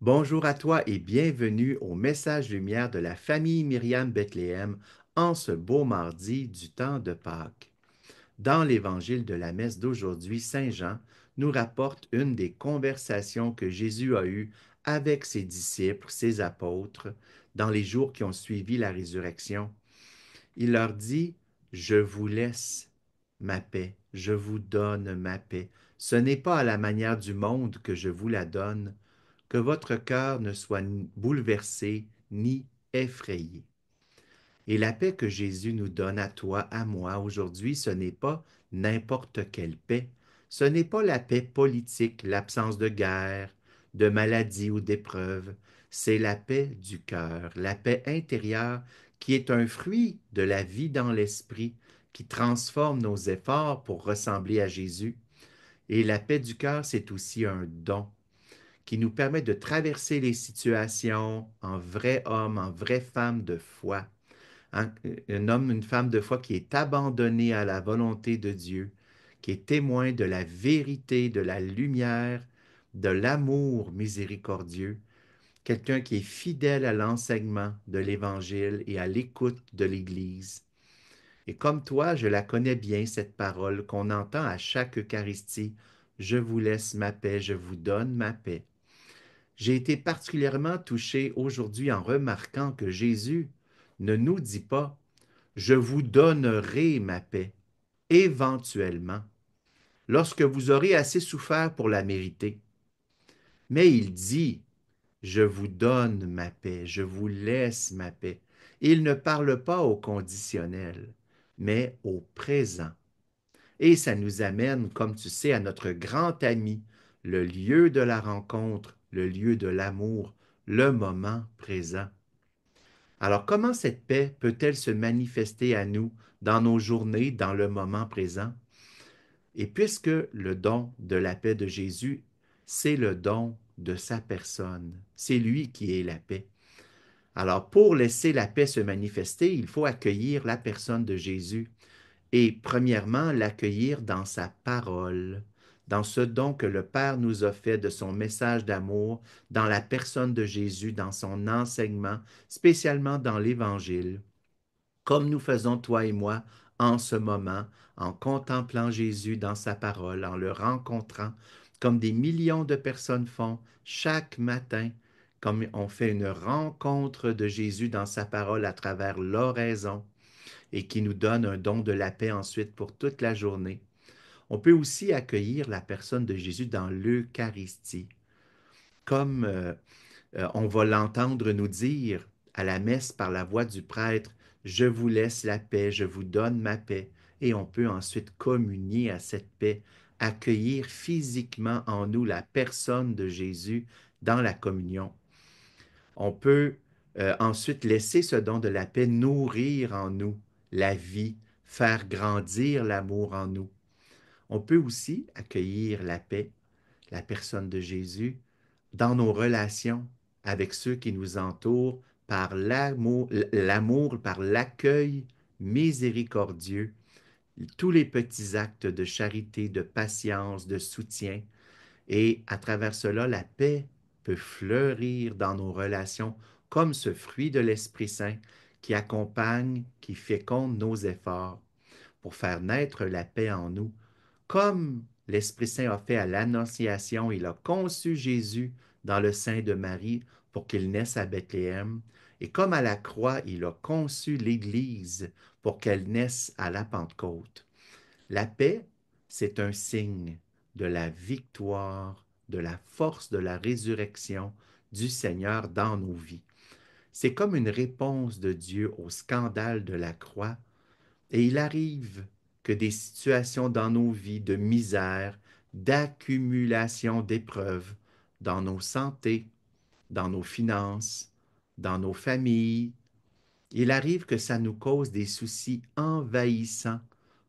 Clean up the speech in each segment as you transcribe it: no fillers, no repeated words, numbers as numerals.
Bonjour à toi et bienvenue au message lumière de la famille Myriam Bethléem en ce beau mardi du temps de Pâques. Dans l'évangile de la messe d'aujourd'hui, Saint Jean nous rapporte une des conversations que Jésus a eues avec ses disciples, ses apôtres, dans les jours qui ont suivi la résurrection. Il leur dit, je vous laisse ma paix, je vous donne ma paix. Ce n'est pas à la manière du monde que je vous la donne, que votre cœur ne soit bouleversé ni effrayé. Et la paix que Jésus nous donne à toi, à moi aujourd'hui, ce n'est pas n'importe quelle paix. Ce n'est pas la paix politique, l'absence de guerre, de maladie ou d'épreuve. C'est la paix du cœur, la paix intérieure qui est un fruit de la vie dans l'esprit, qui transforme nos efforts pour ressembler à Jésus. Et la paix du cœur, c'est aussi un don qui nous permet de traverser les situations en vrai homme, en vraie femme de foi. Hein? Un homme, une femme de foi qui est abandonné à la volonté de Dieu, qui est témoin de la vérité, de la lumière, de l'amour miséricordieux, quelqu'un qui est fidèle à l'enseignement de l'Évangile et à l'écoute de l'Église. Et comme toi, je la connais bien, cette parole qu'on entend à chaque Eucharistie. Je vous laisse ma paix, je vous donne ma paix. J'ai été particulièrement touché aujourd'hui en remarquant que Jésus ne nous dit pas je vous donnerai ma paix, éventuellement, lorsque vous aurez assez souffert pour la mériter. Mais il dit, je vous donne ma paix, je vous laisse ma paix. Il ne parle pas au conditionnel, mais au présent. Et ça nous amène, comme tu sais, à notre grand ami, le lieu de la rencontre, le lieu de l'amour, le moment présent. Alors, comment cette paix peut-elle se manifester à nous dans nos journées, dans le moment présent? Et puisque le don de la paix de Jésus, c'est le don de sa personne, c'est lui qui est la paix. Alors, pour laisser la paix se manifester, il faut accueillir la personne de Jésus et, premièrement, l'accueillir dans sa parole, dans ce don que le Père nous a fait de son message d'amour, dans la personne de Jésus, dans son enseignement, spécialement dans l'Évangile, comme nous faisons toi et moi en ce moment, en contemplant Jésus dans sa parole, en le rencontrant, comme des millions de personnes font chaque matin, comme on fait une rencontre de Jésus dans sa parole à travers l'oraison et qui nous donne un don de la paix ensuite pour toute la journée. On peut aussi accueillir la personne de Jésus dans l'Eucharistie, comme on va l'entendre nous dire à la messe par la voix du prêtre, je vous laisse la paix, je vous donne ma paix. Et on peut ensuite communier à cette paix, accueillir physiquement en nous la personne de Jésus dans la communion. On peut ensuite laisser ce don de la paix nourrir en nous la vie, faire grandir l'amour en nous. On peut aussi accueillir la paix, la personne de Jésus, dans nos relations avec ceux qui nous entourent par l'amour, par l'accueil miséricordieux, tous les petits actes de charité, de patience, de soutien. Et à travers cela, la paix peut fleurir dans nos relations comme ce fruit de l'Esprit Saint qui accompagne, qui féconde nos efforts pour faire naître la paix en nous, comme l'Esprit Saint a fait à l'Annonciation, il a conçu Jésus dans le sein de Marie pour qu'il naisse à Bethléem, et comme à la croix, il a conçu l'Église pour qu'elle naisse à la Pentecôte. La paix, c'est un signe de la victoire, de la force de la résurrection du Seigneur dans nos vies. C'est comme une réponse de Dieu au scandale de la croix et il arrive que des situations dans nos vies de misère, d'accumulation d'épreuves, dans nos santé, dans nos finances, dans nos familles, il arrive que ça nous cause des soucis envahissants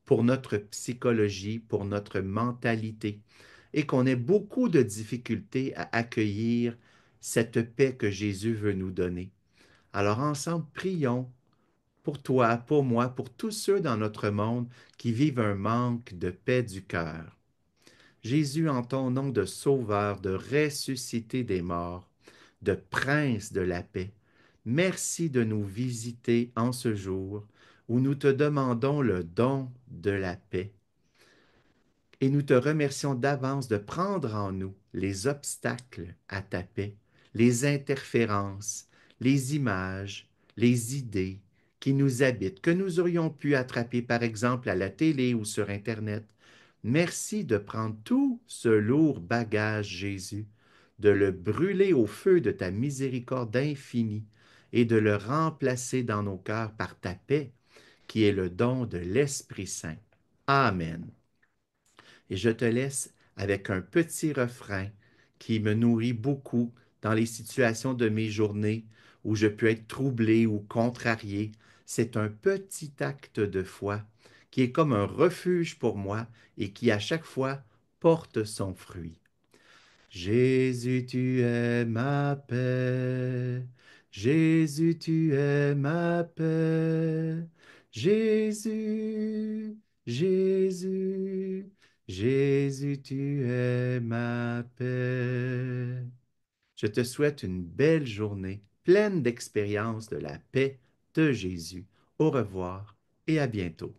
pour notre psychologie, pour notre mentalité, et qu'on ait beaucoup de difficultés à accueillir cette paix que Jésus veut nous donner. Alors ensemble, prions pour toi, pour moi, pour tous ceux dans notre monde qui vivent un manque de paix du cœur. Jésus, en ton nom de sauveur, de ressusciter des morts, de prince de la paix. Merci de nous visiter en ce jour où nous te demandons le don de la paix. Et nous te remercions d'avance de prendre en nous les obstacles à ta paix, les interférences, les images, les idées qui nous habitent, que nous aurions pu attraper par exemple à la télé ou sur Internet. Merci de prendre tout ce lourd bagage, Jésus, de le brûler au feu de ta miséricorde infinie et de le remplacer dans nos cœurs par ta paix, qui est le don de l'Esprit Saint. Amen. Et je te laisse avec un petit refrain qui me nourrit beaucoup dans les situations de mes journées où je peux être troublé ou contrarié. C'est un petit acte de foi qui est comme un refuge pour moi et qui à chaque fois porte son fruit. Jésus, tu es ma paix. Jésus, tu es ma paix. Jésus, Jésus, Jésus, tu es ma paix. Je te souhaite une belle journée pleine d'expériences de la paix de Jésus. Au revoir et à bientôt.